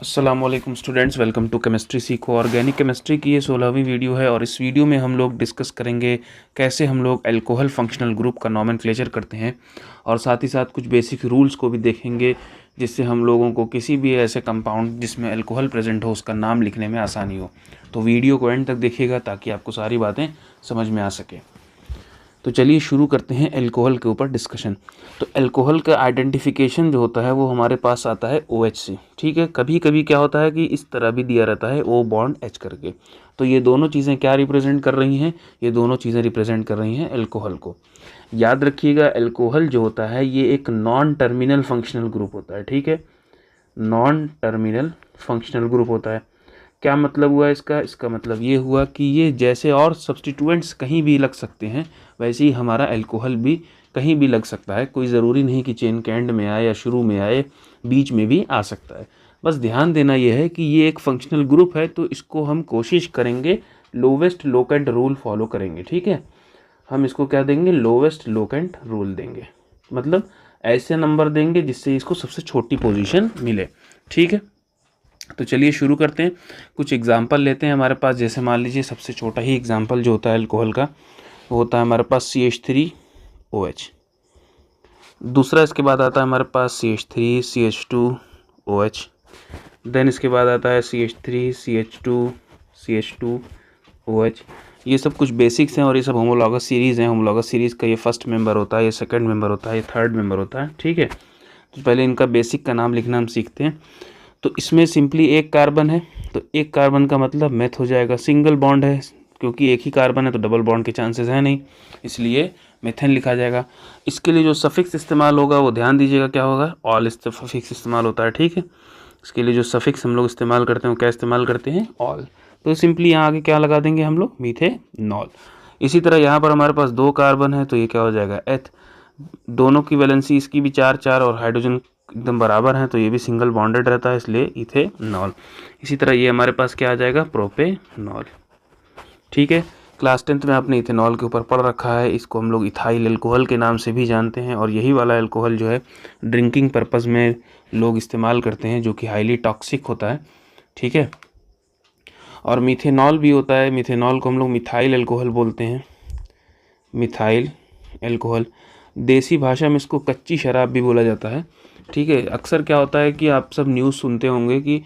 अस्सलाम वालेकुम students, welcome to chemistry सीखो। ऑर्गेनिक केमिस्ट्री की ये 16वीं वीडियो है और इस वीडियो में हम लोग डिस्कस करेंगे कैसे हम लोग अल्कोहल फंक्शनल ग्रुप का नॉमेनक्लेचर करते हैं और साथ ही साथ कुछ बेसिक रूल्स को भी देखेंगे जिससे हम लोगों को किसी भी ऐसे कंपाउंड जिसमें अल्कोहल प्रेजेंट हो उसका नाम लिखने में आसानी हो। तो वीडियो को एंड तक देखिएगा ताकि आपको सारी बातें समझ में आ सके। तो चलिए शुरू करते हैं अल्कोहल के ऊपर डिस्कशन। तो अल्कोहल का आइडेंटिफिकेशन जो होता है वो हमारे पास आता है OH से। ठीक है, कभी कभी क्या होता है कि इस तरह भी दिया रहता है O बॉन्ड H करके। तो ये दोनों चीज़ें क्या रिप्रेजेंट कर रही हैं? ये दोनों चीज़ें रिप्रेजेंट कर रही हैं अल्कोहल को। याद रखिएगा, अल्कोहल जो होता है ये एक नॉन टर्मिनल फंक्शनल ग्रुप होता है। ठीक है, नॉन टर्मिनल फंक्शनल ग्रुप होता है। क्या मतलब हुआ इसका मतलब ये हुआ कि ये जैसे और सब्स्टिट्यूएंट्स कहीं भी लग सकते हैं वैसे ही हमारा अल्कोहल भी कहीं भी लग सकता है। कोई ज़रूरी नहीं कि चेन के एंड में आए या शुरू में आए, बीच में भी आ सकता है। बस ध्यान देना यह है कि ये एक फंक्शनल ग्रुप है तो इसको हम कोशिश करेंगे लोवेस्ट लोकेंट रूल फॉलो करेंगे। ठीक है, हम इसको क्या देंगे? लोवेस्ट लोकेंट रूल देंगे, मतलब ऐसे नंबर देंगे जिससे इसको सबसे छोटी पोजीशन मिले। ठीक है, तो चलिए शुरू करते हैं। कुछ एग्जांपल लेते हैं हमारे पास। जैसे मान लीजिए सबसे छोटा ही एग्जांपल जो होता है अल्कोहल का वो होता है हमारे पास CH3OH। दूसरा इसके बाद आता है हमारे पास CH3CH2OH। देन इसके बाद आता है CH3CH2CH2OH। ये सब कुछ बेसिक्स हैं और ये सब होमोलॉगस सीरीज़ हैं। होमोलॉगस सीरीज़ का ये फर्स्ट मेंबर होता है, ये सेकंड मेंबर होता है, ये थर्ड मेंबर होता है। ठीक है, तो पहले इनका बेसिक का नाम लिखना हम सीखते हैं। तो इसमें सिंपली एक कार्बन है तो एक कार्बन का मतलब मेथ हो जाएगा। सिंगल बॉन्ड है क्योंकि एक ही कार्बन है तो डबल बॉन्ड के चांसेस हैं नहीं, इसलिए मेथेन लिखा जाएगा। इसके लिए जो सफिक्स इस्तेमाल होगा वो ध्यान दीजिएगा क्या होगा, ऑल सफिक्स इस्तेमाल होता है। ठीक है, इसके लिए जो सफिक्स हम लोग इस्तेमाल करते हैं वो क्या इस्तेमाल करते हैं? ऑल। तो सिंपली यहाँ आगे क्या लगा देंगे हम लोग? मीथेनॉल। इसी तरह यहाँ पर हमारे पास दो कार्बन है तो ये क्या हो जाएगा? एथ। दोनों की वैलेंसी इसकी भी 4-4 और हाइड्रोजन एकदम बराबर हैं तो ये भी सिंगल बॉन्डेड रहता है, इसलिए इथेनॉल। इसी तरह ये हमारे पास क्या आ जाएगा? प्रोपेनॉल। ठीक है, क्लास 10th में आपने इथेनॉल के ऊपर पढ़ रखा है। इसको हम लोग इथाइल अल्कोहल के नाम से भी जानते हैं और यही वाला अल्कोहल जो है ड्रिंकिंग पर्पज़ में लोग इस्तेमाल करते हैं जो कि हाईली टॉक्सिक होता है। ठीक है, और मिथेनॉल भी होता है। मिथेनॉल को हम लोग मिथाइल अल्कोहल बोलते हैं, मिथाइल अल्कोहल। देसी भाषा में इसको कच्ची शराब भी बोला जाता है। ठीक है, अक्सर क्या होता है कि आप सब न्यूज़ सुनते होंगे कि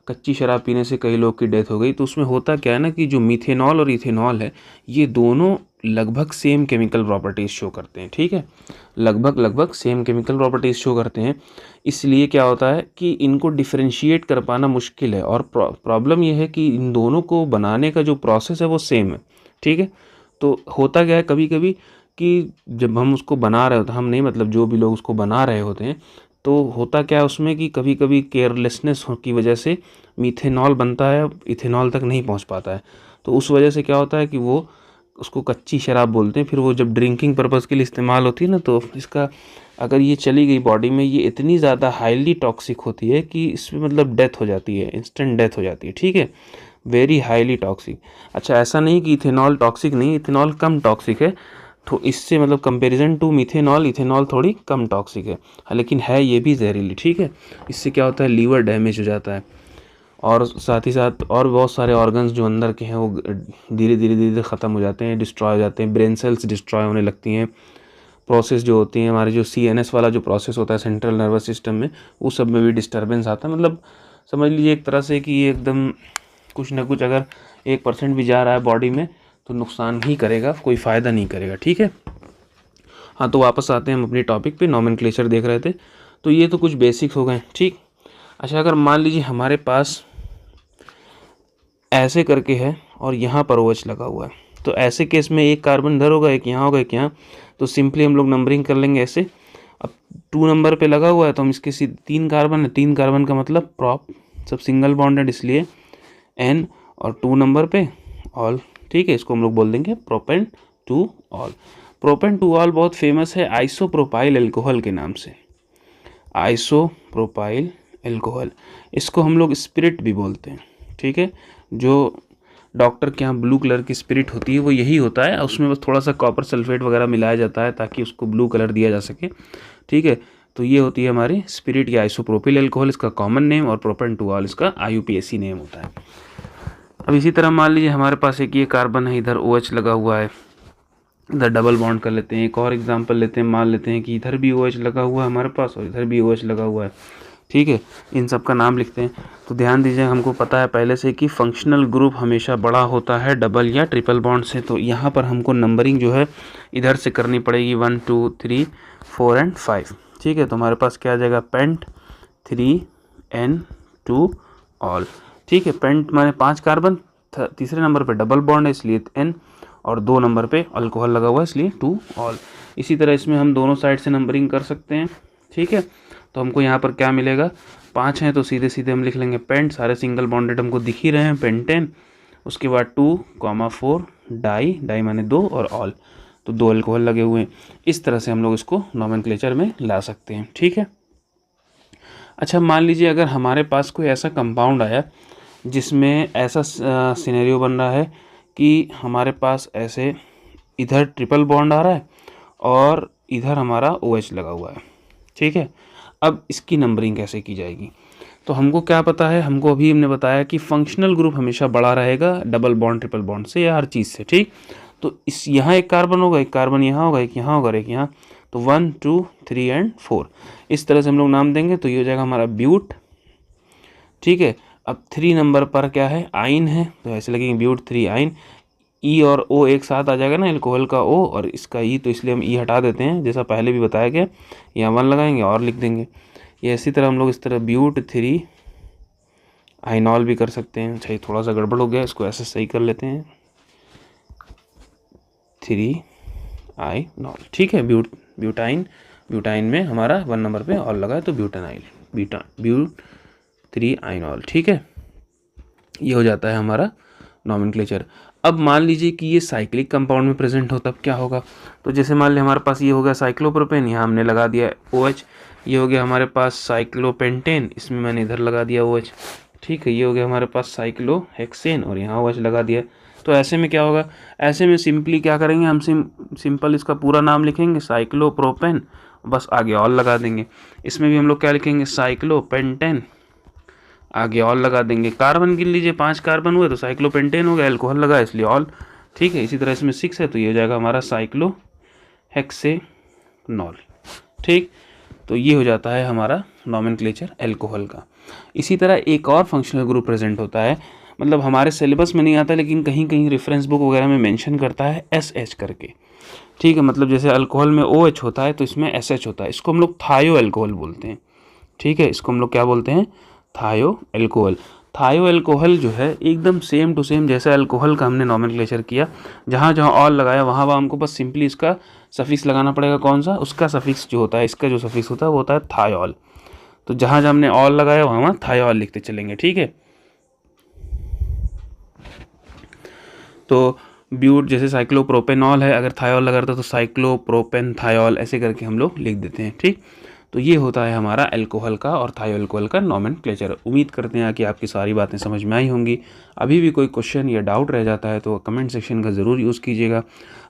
कच्ची शराब पीने से कई लोग की डेथ हो गई। तो उसमें होता क्या है ना कि जो मिथेनॉल और इथेनॉल है ये दोनों लगभग सेम केमिकल प्रॉपर्टीज़ शो करते हैं। ठीक है, लगभग सेम केमिकल प्रॉपर्टीज़ शो करते हैं। इसलिए क्या होता है कि इनको डिफरेंशिएट कर पाना मुश्किल है और प्रॉब्लम यह है कि इन दोनों को बनाने का जो प्रोसेस है वो सेम है। ठीक है, तो होता क्या है कभी कभी कि जब हम उसको बना रहे होते हैं, हम नहीं मतलब जो भी लोग उसको बना रहे होते हैं, तो होता क्या है उसमें कि कभी कभी केयरलेसनेस की वजह से मीथेनॉल बनता है, इथेनॉल तक नहीं पहुंच पाता है। तो उस वजह से क्या होता है कि वो उसको कच्ची शराब बोलते हैं। फिर वो जब ड्रिंकिंग पर्पज़ के लिए इस्तेमाल होती है ना, तो इसका अगर ये चली गई बॉडी में ये इतनी ज़्यादा हाईली टॉक्सिक होती है कि इसमें मतलब डेथ हो जाती है, इंस्टेंट डेथ हो जाती है। ठीक है, वेरी हाईली टॉक्सिक। अच्छा, ऐसा नहीं कि इथेनॉल टॉक्सिक नहीं, इथेनॉल कम टॉक्सिक है। तो इससे मतलब कंपैरिजन टू मिथेनॉल इथेनॉल थोड़ी कम टॉक्सिक है, लेकिन है ये भी जहरीली। ठीक है, इससे क्या होता है? लीवर डैमेज हो जाता है और साथ ही साथ और बहुत सारे ऑर्गन्स जो अंदर के हैं वो धीरे धीरे ख़त्म हो जाते हैं, डिस्ट्रॉय हो जाते हैं। ब्रेन सेल्स डिस्ट्रॉय होने लगती हैं। प्रोसेस जो होती हैं हमारे जो CNS वाला जो प्रोसेस होता है सेंट्रल नर्वस सिस्टम में, वो सब में भी डिस्टर्बेंस आता है। मतलब समझ लीजिए एक तरह से कि ये एकदम कुछ ना कुछ अगर 1% भी जा रहा है बॉडी में तो नुकसान ही करेगा, कोई फ़ायदा नहीं करेगा। ठीक है, हाँ, तो वापस आते हैं हम अपने टॉपिक पे। नॉमेनक्लेचर देख रहे थे, तो ये तो कुछ बेसिक्स हो गए। ठीक, अच्छा, अगर मान लीजिए हमारे पास ऐसे करके है और यहाँ पर OH लगा हुआ है, तो ऐसे केस में एक कार्बन इधर होगा, एक यहाँ होगा, एक यहाँ। तो सिंपली हम लोग नंबरिंग कर लेंगे ऐसे। अब 2 नंबर पे लगा हुआ है तो हम इसके 3 कार्बन है, 3 कार्बन का मतलब प्रॉप, सब सिंगल बॉन्डेड इसलिए N, और 2 नंबर पे ऑल। ठीक है, इसको हम लोग बोल देंगे propane two all. Propane two all बहुत फेमस है आइसोप्रोपाइल अल्कोहल के नाम से, आइसोप्रोपाइल अल्कोहल। इसको हम लोग स्पिरिट भी बोलते हैं। ठीक है, जो डॉक्टर के यहाँ ब्लू कलर की स्पिरिट होती है वो यही होता है, उसमें बस थोड़ा सा कॉपर सल्फेट वगैरह मिलाया जाता है ताकि उसको ब्लू कलर दिया जा सके। ठीक है, तो ये होती है हमारी स्पिरिट या आइसोप्रोपिल अल्कोहल, इसका कॉमन नेम, और प्रोपेन टू ऑल इसका IUPAC नेम होता है। अब इसी तरह मान लीजिए हमारे पास एक ये कार्बन है, इधर OH लगा हुआ है, इधर डबल बॉन्ड कर लेते हैं। एक और एग्जांपल लेते हैं, मान लेते हैं कि इधर भी OH लगा हुआ है हमारे पास और इधर भी OH लगा हुआ है, ठीक है। इन सब का नाम लिखते हैं। तो ध्यान दीजिए, हमको पता है पहले से कि फंक्शनल ग्रुप हमेशा बड़ा होता है डबल या ट्रिपल बॉन्ड से, तो यहाँ पर हमको नंबरिंग जो है इधर से करनी पड़ेगी 1 2 3 4 एंड 5, ठीक है। तो हमारे पास क्या आ जाएगा, पेंट 3N2 ऑल, ठीक है। पेंट माने 5 कार्बन, तीसरे नंबर पे डबल बॉन्ड है इसलिए N, और 2 नंबर पे अल्कोहल लगा हुआ है इसलिए 2 ऑल। इसी तरह इसमें हम दोनों साइड से नंबरिंग कर सकते हैं, ठीक है। तो हमको यहाँ पर क्या मिलेगा, 5 हैं तो सीधे सीधे हम लिख लेंगे पेंट, सारे सिंगल बॉन्डेड हमको दिख ही रहे हैं, पेंटेन। उसके बाद 2,4 डाई, डाई माने 2, और ऑल, तो 2 अल्कोहल लगे हुए हैं। इस तरह से हम लोग इसको नोमेनक्लेचर में ला सकते हैं, ठीक है। अच्छा, मान लीजिए अगर हमारे पास कोई ऐसा कंपाउंड आया जिसमें ऐसा सिनेरियो बन रहा है कि हमारे पास ऐसे इधर ट्रिपल बॉन्ड आ रहा है और इधर हमारा OH लगा हुआ है, ठीक है। अब इसकी नंबरिंग कैसे की जाएगी, तो हमको क्या पता है, हमको अभी हमने बताया कि फंक्शनल ग्रुप हमेशा बड़ा रहेगा डबल बॉन्ड ट्रिपल बॉन्ड से या हर चीज़ से, ठीक। तो इस यहाँ एक कार्बन होगा, एक कार्बन यहाँ होगा, एक यहाँ होगा, एक यहाँ, तो 1 2 3 एंड 4 इस तरह से हम लोग नाम देंगे। तो ये हो जाएगा हमारा ब्यूट, ठीक है। अब 3 नंबर पर क्या है, आइन है, तो ऐसे लगेंगे ब्यूट 3 आइन। E और O एक साथ आ जाएगा ना, एल्कोहल का O और इसका E, तो इसलिए हम E हटा देते हैं, जैसा पहले भी बताया गया। यहाँ 1 लगाएंगे और लिख देंगे। ये इसी तरह हम लोग इस तरह ब्यूट 3 आइनॉल भी कर सकते हैं। अच्छा, ये थोड़ा सा गड़बड़ हो गया, इसको ऐसे सही कर लेते हैं, 3 आइनॉल, ठीक है। ब्यूटाइन, ब्यूटाइन में हमारा 1 नंबर पे ऑल लगा है तो ब्यूटानाइल, ब्यूट 3 आइनॉल, ठीक है। ये हो जाता है हमारा नोमेनक्लेचर। अब मान लीजिए कि ये साइक्लिक कंपाउंड में प्रेजेंट हो, तब क्या होगा, तो जैसे मान लिया हमारे पास ये हो गया साइक्लोप्रोपेन, यहाँ हमने लगा दिया OH। ये हो गया हमारे पास साइक्लोपेंटेन, इसमें मैंने इधर लगा दिया OH, ठीक है। ये हो गया हमारे पास साइक्लोहेक्सेन और यहाँ OH लगा दिया। तो ऐसे में क्या होगा, ऐसे में सिंपली क्या करेंगे हम, सिंपल इसका पूरा नाम लिखेंगे साइक्लोप्रोपेन, बस आगे ऑल लगा देंगे। इसमें भी हम लोग क्या लिखेंगे, साइक्लोपेंटेन, आगे ऑल लगा देंगे। कार्बन गिन लीजिए, 5 कार्बन हुए तो साइक्लोपेंटेन हो गया, अल्कोहल लगा इसलिए ऑल, ठीक है। इसी तरह इसमें 6 है तो ये हो जाएगा हमारा साइक्लोहेक्सेनॉल, ठीक। तो ये हो जाता है हमारा नोमेनक्लेचर अल्कोहल का। इसी तरह एक और फंक्शनल ग्रुप प्रेजेंट होता है, मतलब हमारे सिलेबस में नहीं आता लेकिन कहीं कहीं रेफरेंस बुक वगैरह में मेंशन करता है SH करके, ठीक है। मतलब जैसे अल्कोहल में OH होता है तो इसमें SH होता है, इसको हम लोग थायो अल्कोहल बोलते हैं, ठीक है। इसको हम लोग क्या बोलते हैं, थायो अल्कोहल। थायो अल्कोहल जो है एकदम सेम टू सेम जैसे अल्कोहल का हमने नोमेनक्लेचर किया, जहाँ जहाँ ऑल लगाया वहाँ वहाँ हमको बस सिंपली इसका सफिक्स लगाना पड़ेगा। कौन सा, उसका सफिक्स जो होता है, इसका जो सफिक्स होता है वो होता है थायोल। तो जहाँ जहाँ हमने ऑल लगाया वहाँ वहाँ थायोल लिखते चलेंगे, ठीक है। तो ब्यूट जैसे साइक्लोप्रोपेनॉल है, अगर थायोल लगा रहता तो साइक्लोप्रोपेन थायोल, ऐसे करके हम लोग लिख देते हैं, ठीक। तो ये होता है हमारा अल्कोहल का और थायो अल्कोहल का नोमेनक्लेचर। उम्मीद करते हैं कि आपकी सारी बातें समझ में आई होंगी। अभी भी कोई क्वेश्चन या डाउट रह जाता है तो कमेंट सेक्शन का ज़रूर यूज़ कीजिएगा।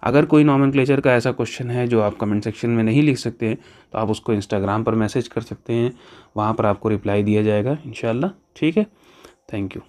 अगर कोई नोमेनक्लेचर का ऐसा क्वेश्चन है जो आप कमेंट सेक्शन में नहीं लिख सकते तो आप उसको इंस्टाग्राम पर मैसेज कर सकते हैं, वहाँ पर आपको रिप्लाई दिया जाएगा इंशाल्लाह, ठीक है। Thank you.